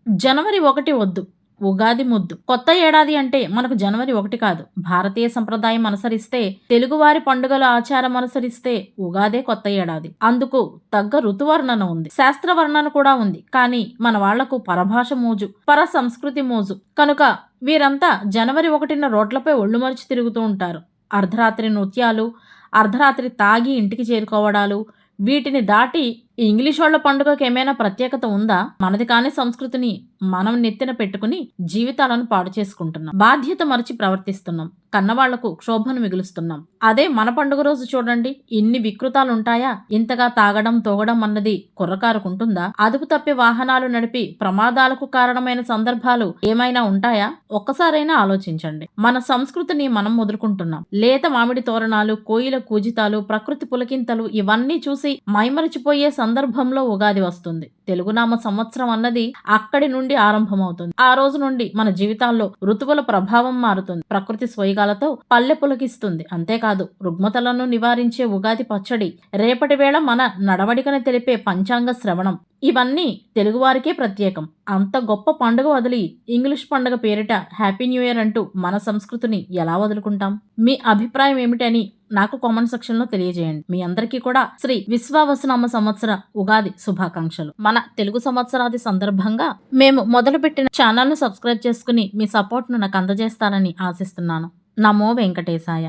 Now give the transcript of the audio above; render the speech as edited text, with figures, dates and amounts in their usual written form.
జనవరి 1 వద్దు. ఉగాది ముద్దు. కొత్త ఏడాది అంటే మనకు జనవరి 1 కాదు. భారతీయ సంప్రదాయం అనుసరిస్తే, తెలుగువారి పండుగల ఆచారం అనుసరిస్తే ఉగాదే కొత్త ఏడాది. అందుకు తగ్గ ఋతువర్ణన ఉంది. శాస్త్ర వర్ణన కూడా ఉంది. కానీ మన వాళ్లకు పరభాష మోజు, పర సంస్కృతి మోజు. కనుక వీరంతా జనవరి 1న రోడ్లపై ఒళ్ళు మరిచి తిరుగుతూ ఉంటారు. అర్ధరాత్రి నృత్యాలు, అర్ధరాత్రి తాగి ఇంటికి చేరుకోవడాలు, వీటిని దాటి ఈ ఇంగ్లీషోళ్ల పండుగకి ఏమైనా ప్రత్యేకత ఉందా? మనది కాని సంస్కృతిని మనం నెత్తిన పెట్టుకుని జీవితాలను పాడు చేసుకుంటున్నాం. బాధ్యత మరిచి ప్రవర్తిస్తున్నాం. కన్నవాళ్లకు క్షోభను మిగులుస్తున్నాం. అదే మన పండుగ రోజు చూడండి, ఇన్ని వికృతాలుంటాయా? ఇంతగా తాగడం తోగడం అన్నది కుర్రకారుకుంటుందా? అదుపు తప్పి వాహనాలు నడిపి ప్రమాదాలకు కారణమైన సందర్భాలు ఏమైనా ఉంటాయా? ఒక్కసారైనా ఆలోచించండి. మన సంస్కృతిని మనం వదులుకుంటున్నాం. లేత మామిడి తోరణాలు, కోయిల కూజితాలు, ప్రకృతి పులకింతలు ఇవన్నీ చూసి మైమరిచిపోయే సందర్భంలో ఉగాది వస్తుంది. తెలుగునామ సంవత్సరం అన్నది అక్కడి నుండి ఆరంభమవుతుంది. ఆ రోజు నుండి మన జీవితాల్లో ఋతువుల ప్రభావం మారుతుంది. ప్రకృతి స్వైగాలతో పల్లె పులకిస్తుంది. అంతేకాదు, రుగ్మతలను నివారించే ఉగాది పచ్చడి, రేపటి వేళ మన నడవడికను తెలిపే పంచాంగ శ్రవణం, ఇవన్నీ తెలుగువారికే ప్రత్యేకం. అంత గొప్ప పండుగ వదిలి ఇంగ్లీష్ పండుగ పేరిట హ్యాపీ న్యూ ఇయర్ అంటూ మన సంస్కృతిని ఎలా వదులుకుంటాం? మీ అభిప్రాయం ఏమిటని నాకు కామెంట్ సెక్షన్ లో తెలియజేయండి. మీ అందరికీ కూడా శ్రీ విశ్వావసునామ సంవత్సర ఉగాది శుభాకాంక్షలు. మన తెలుగు సంవత్సరాది సందర్భంగా మేము మొదలుపెట్టిన ఛానల్ ను సబ్స్క్రైబ్ చేసుకుని మీ సపోర్ట్ ను నాకు అందజేస్తారని ఆశిస్తున్నాను. నమో వెంకటేశాయ.